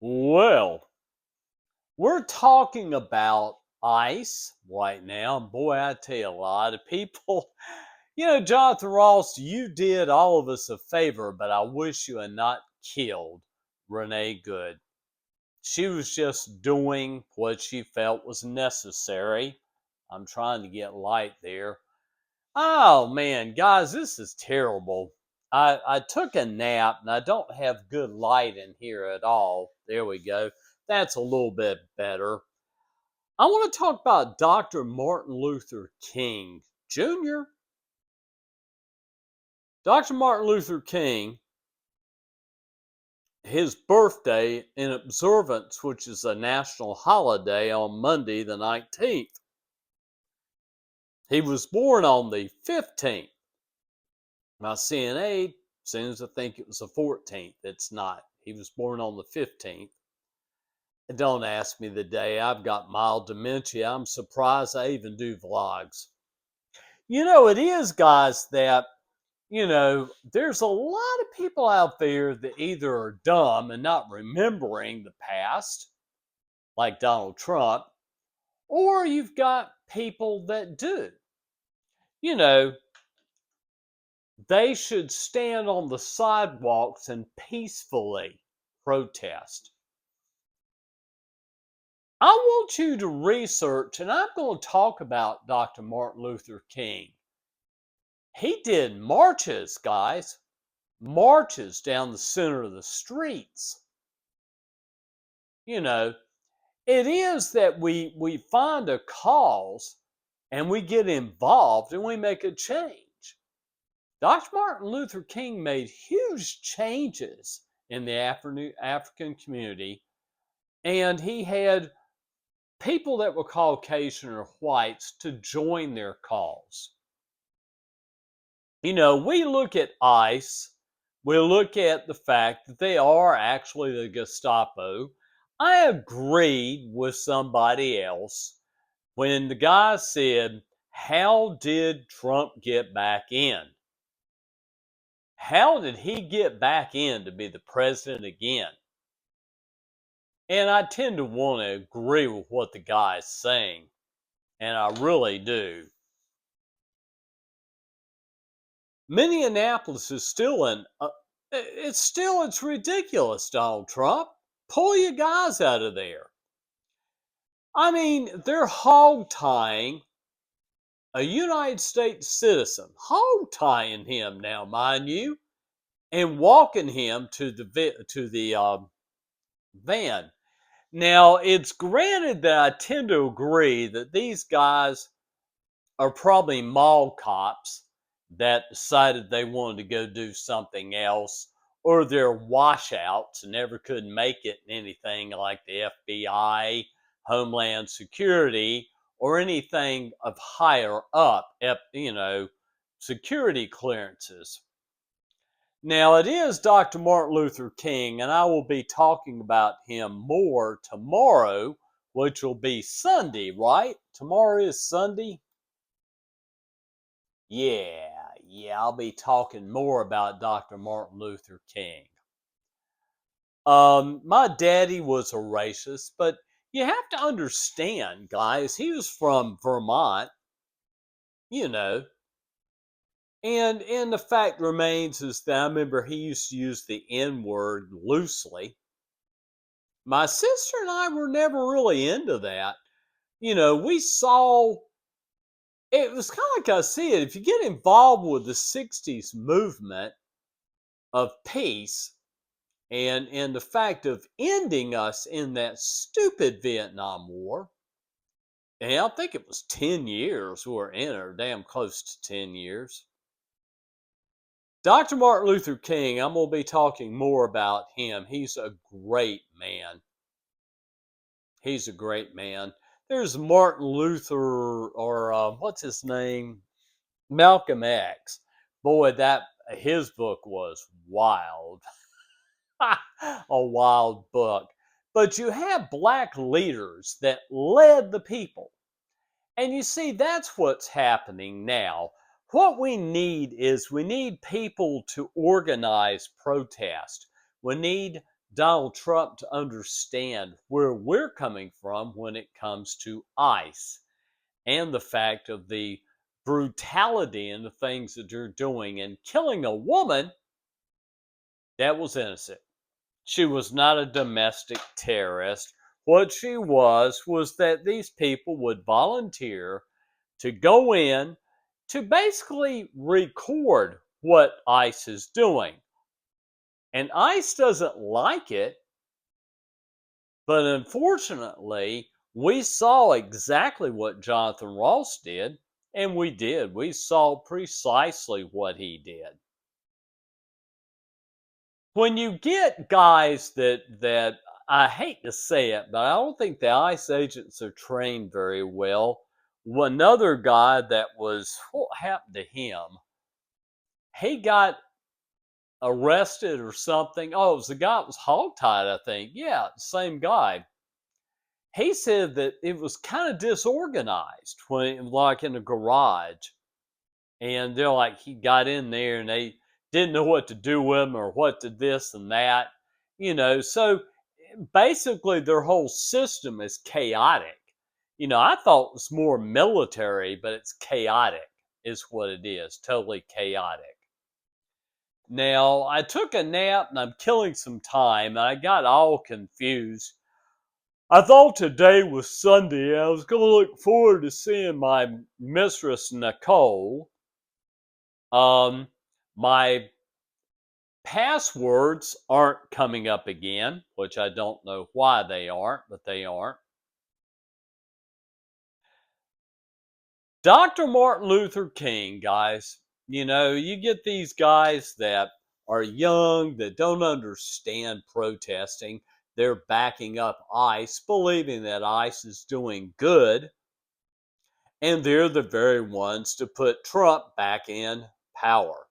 Well, we're talking about ICE right now. Boy, I tell you, a lot of people, Jonathan Ross, you did all of us a favor, but I wish you had not killed Renee Good. She was just doing what she felt was necessary. I'm trying to get light there. Oh man, guys, this is terrible. I took a nap and I don't have good light in here at all. There we go. That's a little bit better. I want to talk about Dr. Martin Luther King Jr. Dr. Martin Luther King, his birthday in observance, which is a national holiday on Monday the 19th. He was born on the 15th. My CNA seems to think it was the 14th. It's not. He was born on the 15th. And don't ask me the day. I've got mild dementia. I'm surprised I even do vlogs. It is, guys, that, there's a lot of people out there that either are dumb and not remembering the past, like Donald Trump, or you've got people that do. You know, they should stand on the sidewalks and peacefully protest. I want you to research, and I'm going to talk about Dr. Martin Luther King. He did marches, guys, marches down the center of the streets. You know, it is that we find a cause and we get involved and we make a change. Dr. Martin Luther King made huge changes in the African community, and he had people that were Caucasian or whites to join their cause. We look at ICE, we look at the fact that they are actually the Gestapo. I agreed with somebody else when the guy said, how did Trump get back in? How did he get back in to be the president again? And I tend to want to agree with what the guy is saying, and I really do. Minneapolis is still it's ridiculous, Donald Trump. Pull your guys out of there. I mean, they're hog tying a United States citizen, hog tying him now, mind you, and walking him to the van. Now, it's granted that I tend to agree that these guys are probably mall cops that decided they wanted to go do something else, or they're washouts and never could make it in anything like the FBI, Homeland Security, or anything of higher up, security clearances. Now, it is Dr. Martin Luther King, and I will be talking about him more tomorrow, which will be Sunday, right? Tomorrow is Sunday. Yeah, I'll be talking more about Dr. Martin Luther King. My daddy was a racist, but you have to understand, guys, he was from Vermont, you know, and the fact remains is that I remember he used to use the N word loosely. My sister and I were never really into that. We saw it was kind of like I see it. If you get involved with the 60s movement of peace and the fact of ending us in that stupid Vietnam War, and I think it was 10 years we were in it, or damn close to 10 years. Dr. Martin Luther King, I'm going to be talking more about him. He's a great man. He's a great man. There's Martin Luther, or what's his name? Malcolm X. Boy, that his book was wild. A wild book. But you have black leaders that led the people. And you see, that's what's happening now. What we need is we need people to organize protest. We need Donald Trump to understand where we're coming from when it comes to ICE and the fact of the brutality and the things that they're doing and killing a woman that was innocent. She was not a domestic terrorist. What she was that these people would volunteer to go in to basically record what ICE is doing. And ICE doesn't like it, but unfortunately, we saw exactly what Jonathan Ross did, and we did. We saw precisely what he did. When you get guys that I hate to say it, but I don't think the ICE agents are trained very well. Another guy that was what happened to him? He got arrested or something. Oh, it was the guy that was hogtied, I think. Yeah, same guy. He said that it was kind of disorganized when, like in a garage, and they're like he got in there and they didn't know what to do with him or what to this and that, So basically, their whole system is chaotic. I thought it was more military, but it's chaotic, is what it is. Totally chaotic. Now, I took a nap and I'm killing some time, and I got all confused. I thought today was Sunday. I was going to look forward to seeing my mistress, Nicole. My passwords aren't coming up again, which I don't know why they aren't, but they aren't. Dr. Martin Luther King, guys, you get these guys that are young, that don't understand protesting. They're backing up ICE, believing that ICE is doing good. And they're the very ones to put Trump back in power.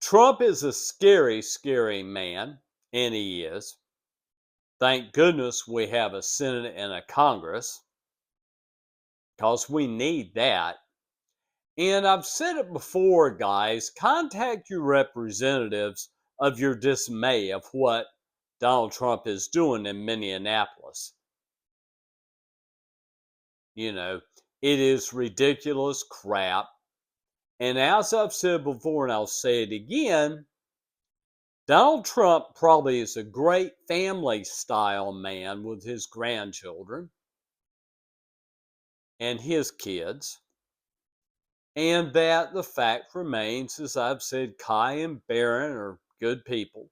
Trump is a scary, scary man, and he is. Thank goodness we have a Senate and a Congress because we need that. And I've said it before, guys, contact your representatives of your dismay of what Donald Trump is doing in Minneapolis. It is ridiculous crap. And as I've said before, and I'll say it again, Donald Trump probably is a great family style man with his grandchildren and his kids. And that the fact remains, as I've said, Kai and Barron are good people.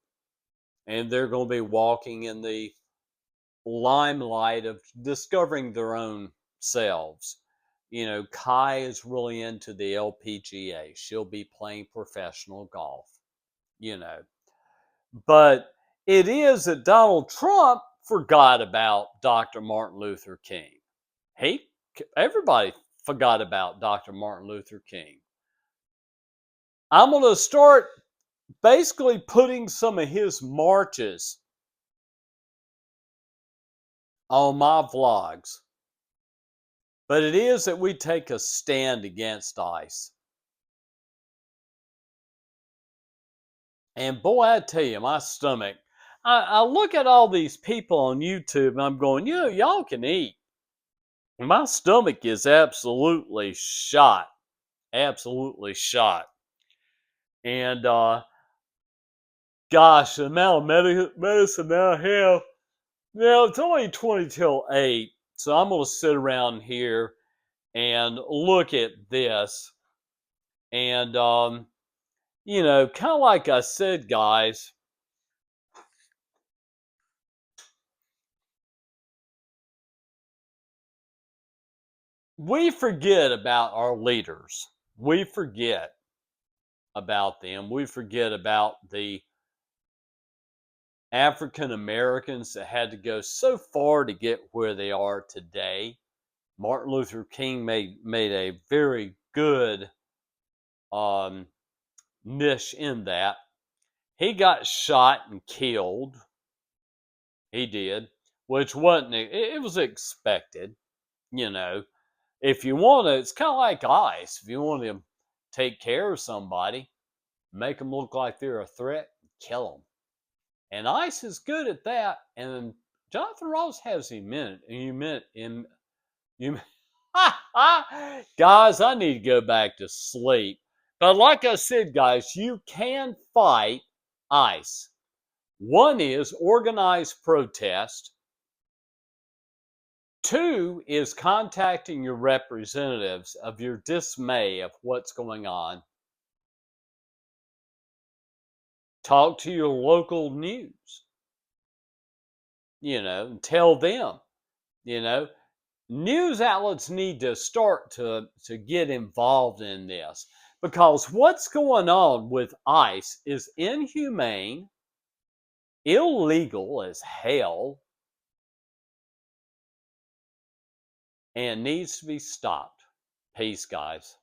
And they're going to be walking in the limelight of discovering their own selves. Kai is really into the LPGA. She'll be playing professional golf, you know. But it is that Donald Trump forgot about Dr. Martin Luther King. He, everybody forgot about Dr. Martin Luther King. I'm going to start basically putting some of his marches on my vlogs. But it is that we take a stand against ICE. And boy, I tell you, my stomach. I look at all these people on YouTube and I'm going, y'all can eat. My stomach is absolutely shot. Absolutely shot. And gosh, the amount of medicine that I have. Now, it's only 20 till 8. So I'm going to sit around here and look at this. And, kind of like I said, guys, we forget about our leaders. We forget about them. We forget about the African Americans that had to go so far to get where they are today. Martin Luther King made a very good um, niche in that. He got shot and killed. He did, which wasn't, it was expected, you know. If you want to, it's kind of like ICE. If you want to take care of somebody, make them look like they're a threat, kill them. And ICE is good at that. And Jonathan Ross has him. You, guys, I need to go back to sleep. But like I said, guys, you can fight ICE. One is organized protest. Two is contacting your representatives of your dismay of what's going on. Talk to your local news, and tell them, you know, news outlets need to start to get involved in this because what's going on with ICE is inhumane, illegal as hell, and needs to be stopped. Peace, guys.